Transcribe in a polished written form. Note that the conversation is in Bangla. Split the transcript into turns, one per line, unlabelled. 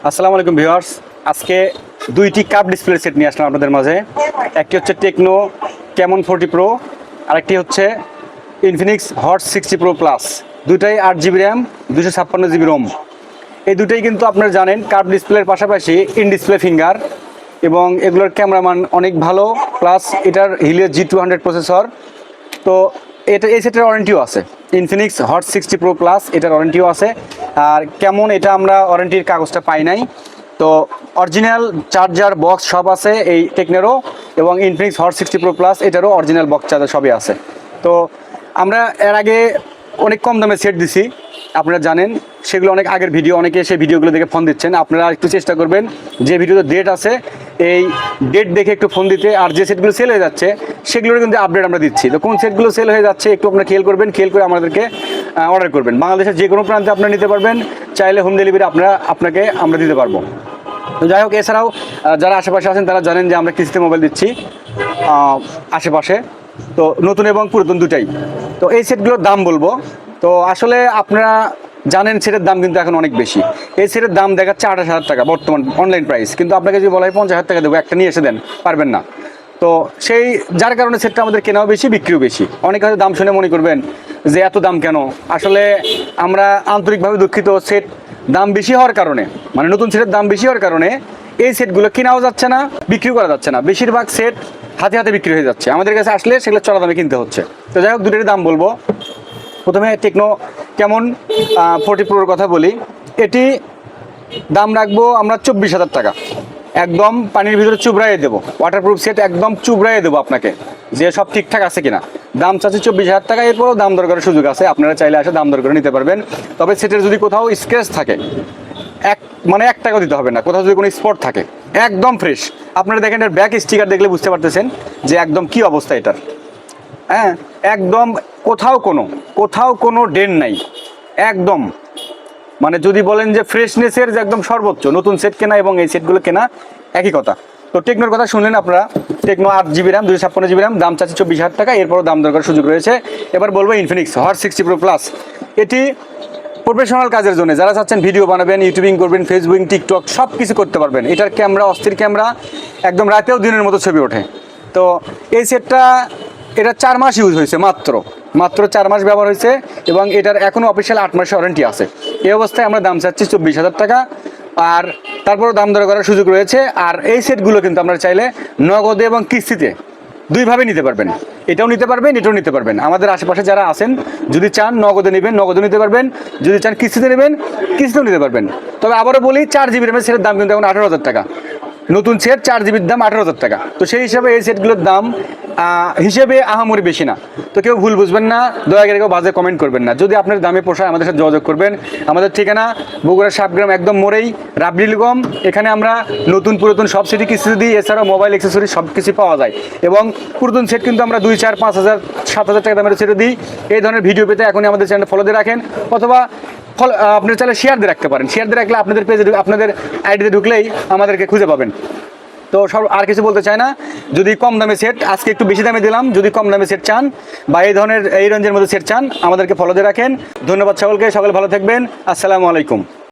আসসালামু আলাইকুম ভিউয়ার্স, আজকে দুইটি কাপ ডিসপ্লে সেট নিয়ে আসলাম আপনাদের মাঝে। একটি হচ্ছে টেকনো ক্যামন 40 প্রো, আরেকটি হচ্ছে ইনফিনিক্স হট 60 প্রো প্লাস। দুটাই 8 GB র্যাম, 256 GB রোম। এই দুটোই কিন্তু আপনারা জানেন কাপ ডিসপ্লের পাশাপাশি ইন ডিসপ্লে ফিঙ্গার, এবং এগুলোর ক্যামেরামান অনেক ভালো, প্লাস এটার হিলিও G200 প্রসেসর। তো এই সেটের ওয়ারেন্টিও আছে। ইনফিনিক্স হট 60 প্রো প্লাস এটার ওয়ারেন্টিও আছে। আর কেমন এটা আমরা ওয়ারেন্টির কাগজটা পাই নাই, তো অরিজিনাল চার্জার বক্স সব আছে এই টেকনেরও, এবং ইনফিনিক্স হট 60 প্রো প্লাস এটারও অরিজিনাল বক্স চার্জার সবই আছে। তো আমরা এর আগে অনেক কম দামে সেট দিছি, আপনারা জানেন। সেগুলো অনেক আগের ভিডিও, অনেকে সেই ভিডিওগুলো দেখে ফোন দিচ্ছেন। আপনারা একটু চেষ্টা করবেন যে ভিডিওতে ডেট আছে এই ডেট দেখে একটু ফোন দিতে। আর যে সেটগুলো সেল হয়ে যাচ্ছে সেগুলোর কিন্তু আপডেট আমরা দিচ্ছি। তো কোন সেটগুলো সেল হয়ে যাচ্ছে একটু আপনারা খেয়াল করবেন, খেয়াল করে আমাদেরকে অর্ডার করবেন। বাংলাদেশের যে কোনো প্রান্তে আপনারা নিতে পারবেন, চাইলে হোম ডেলিভারি আপনাকে আমরা দিতে পারবো। তো যাই হোক, এছাড়াও যারা আশেপাশে আছেন তারা জানেন যে আমরা কিস্তিতে মোবাইল দিচ্ছি আশেপাশে, তো নতুন এবং পুরাতন দুটাই। তো এই সেটগুলোর দাম বলবো। তো আসলে আপনারা জানেন সেটের দাম কিন্তু এখন অনেক বেশি। এই সেটের দাম দেখাচ্ছে 28,000 টাকা বর্তমান অনলাইন প্রাইস, কিন্তু আপনাকে যদি বলা হয় 50,000 টাকা দেবো, একটা নিয়ে এসে দেন, পারবেন না। তো সেই যার কারণে সেটটা আমাদের কেনাও বেশি, বিক্রিও বেশি। অনেক হয়তো দাম শুনে মনে করবেন যে এত দাম কেন। আসলে আমরা আন্তরিকভাবে দুঃখিত, সেট দাম বেশি হওয়ার কারণে, মানে নতুন সেটের দাম বেশি হওয়ার কারণে এই সেটগুলো কেনাও যাচ্ছে না, বিক্রিও করা যাচ্ছে না। বেশিরভাগ সেট হাতে হাতে বিক্রি হয়ে যাচ্ছে, আমাদের কাছে আসলে সেগুলো চড়া দামে কিনতে হচ্ছে। তো যাই হোক, দুটোরই দাম বলবো। প্রথমে টেকনো ক্যামন 40 প্রোর কথা বলি। এটি দাম রাখবো আমরা 24,000 টাকা, একদম পানির ভিতরে চুবড়াইয়ে দেবো। ওয়াটারপ্রুফ সেট একদম চুবড়াইয়ে দেবো আপনাকে, যে সব ঠিকঠাক আছে কিনা। দাম চাচ্ছি 24,000 টাকা। এরপরও দাম দর করার সুযোগ আছে, আপনারা চাইলে আসে দাম দর করে নিতে পারবেন। তবে সেটের যদি কোথাও স্ক্র্যাচ থাকে, এক টাকাও দিতে হবে না। কোথাও যদি কোনো স্পট থাকে, একদম ফ্রেশ। আপনারা দেখেন এর ব্যাক স্টিকার দেখলে বুঝতে পারতেছেন যে একদম কি অবস্থা এটার। হ্যাঁ, একদম কোথাও কোনো ডেন নাই, একদম। মানে যদি বলেন যে ফ্রেশনেসের যে একদম সর্বোচ্চ, নতুন সেট কেনা এবং এই সেটগুলো কেনা একই কথা। তো টেকনোর কথা শুনলেন আপনারা। Tecno 8 GB RAM, 256 GB RAM, দাম চাচ্ছি 24,000 টাকা। এরপরও দাম দরকার সুযোগ রয়েছে। এবার বলবো ইনফিনিক্স হট 60 প্রো প্লাস। এটি প্রফেশনাল কাজের জন্য, যারা চাচ্ছেন ভিডিও বানাবেন, ইউটিউবিং করবেন, ফেসবুক, টিকটক সব কিছু করতে পারবেন। এটার ক্যামেরা অস্থির ক্যামেরা, একদম রাতেও দিনের মতো ছবি ওঠে। তো এই সেটটা এটা 4 মাস ইউজ হয়েছে, মাত্র 4 মাস ব্যবহার হয়েছে, এবং এটার এখনও অফিসিয়াল 8 মাসের ওয়ারেন্টি আছে। এই অবস্থায় আমরা দাম চাচ্ছি 24,000 টাকা। আর তারপরও দাম দর করার সুযোগ রয়েছে। আর এই সেটগুলো কিন্তু আপনারা চাইলে নগদে এবং কিস্তিতে দুইভাবে নিতে পারবেন। এটাও নিতে পারবেন, এটাও নিতে পারবেন। আমাদের আশেপাশে যারা আছেন, যদি চান নগদে নেবেন, নগদে নিতে পারবেন। যদি চান কিস্তিতে নেবেন, কিস্তিতেও নিতে পারবেন। তবে আবারও বলি, 4 GB র্যামের সেটের দাম কিন্তু এখন 18,000 টাকা। নতুন সেট 4 GB দাম 18,000 টাকা। তো সেই হিসাবে এই সেটগুলোর দাম হিসেবে আহামরি বেশি না। তো কেউ ভুল বুঝবেন না, দয়া করে কেউ বাজে কমেন্ট করবেন না। যদি আপনার দামে পোষায় আমাদের সাথে যোগাযোগ করবেন। আমাদের ঠিকানা বগুড়া সাবগ্রাম, একদম মোড়েই রাবডিলগম। এখানে আমরা নতুন পুরাতন সব সেটই কিস্তিতে দিই। এছাড়াও মোবাইল অ্যাক্সেসরি সব কিছু পাওয়া যায়। এবং পুরাতন সেট কিন্তু আমরা 2, 4, 5,000, 7,000 টাকা দামের সেটে দিই। এই ধরনের ভিডিও পেতে এখনই আমাদের চ্যানেল ফলো দিয়ে রাখেন, অথবা আপনার চাইলে শেয়ার দিয়ে রাখতে পারেন। শেয়ার দিয়ে রাখলে আপনাদের পেজে, আপনাদের আইডিতে ঢুকলেই আমাদেরকে খুঁজে পাবেন। তো সব আর কিছু বলতে চাই না। যদি কম দামে সেট, আজকে একটু বেশি দামে দিলাম, যদি কম দামে সেট চান বা এই ধরনের এই রেঞ্জের মধ্যে সেট চান, আমাদেরকে ফলো দিয়ে রাখেন। ধন্যবাদ সকলকে, সকলে ভালো থাকবেন। আসসালামু আলাইকুম।